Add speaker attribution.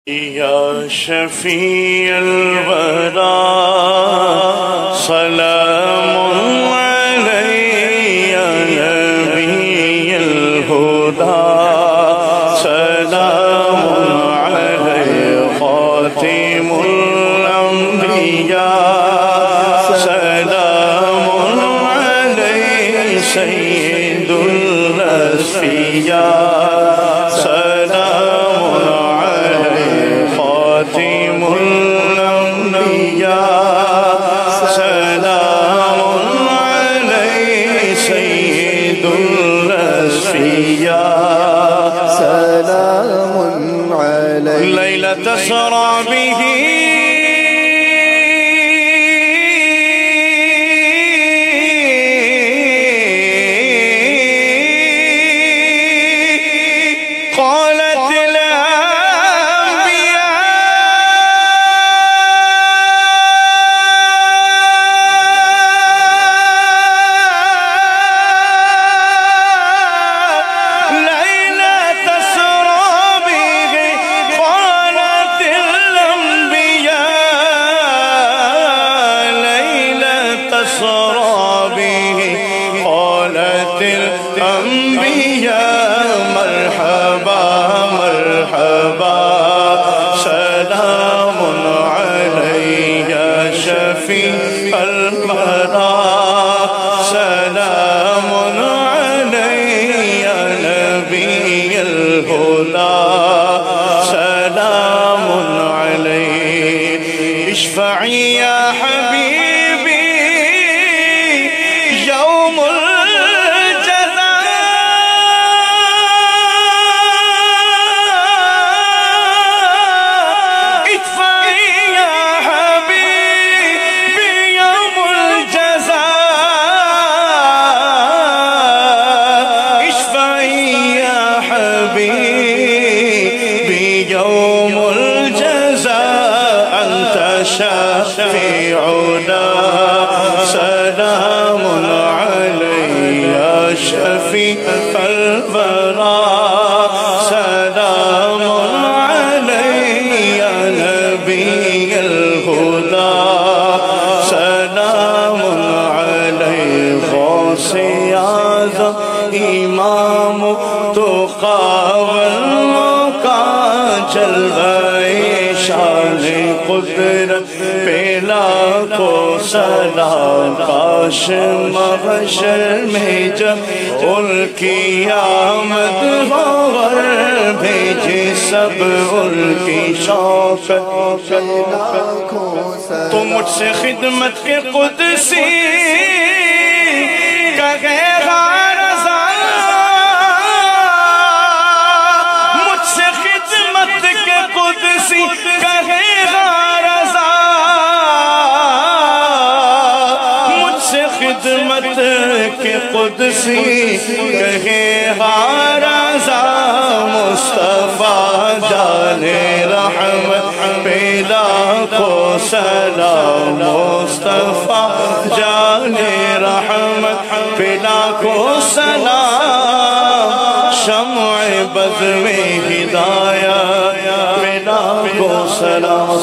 Speaker 1: یا شفیع الورا سلام علیہ یا نبی الہدا سلام علیہ خاتم الانبیاء سلام علیہ سید الاصفیاء خاتم الانبیاء سلام علیہ سید الاصفیاء
Speaker 2: سلام علیہ
Speaker 1: لیلۃ اسریٰ بہ الانبیاء مرحبا مرحبا سلام علیہ یا شفیع الورا سلام علیہ یا نبی الہدا سلام علیہ اشفعی یا حبیبی یوم يوم الجزاء أنت شفيعنا سلام عليك يا شفيع الورى سلام عليك يا نبي الهدى سلام عليك غوث اعظم امام تقى جلوہ شان قدرت پہ لاکھوں سلام کاش محشر میں جب ان کی آمد ہو بھیجے سب ان کی شوقت تو مجھ سے خدمت کے قدسی کہے خدمت کے قدسی کہے رضا مصطفیٰ جان رحمت پہ لاکھوں سلام مصطفیٰ جان رحمت پہ لاکھوں سلام شمع بز میں ہدایت پہ لاکھوں سلام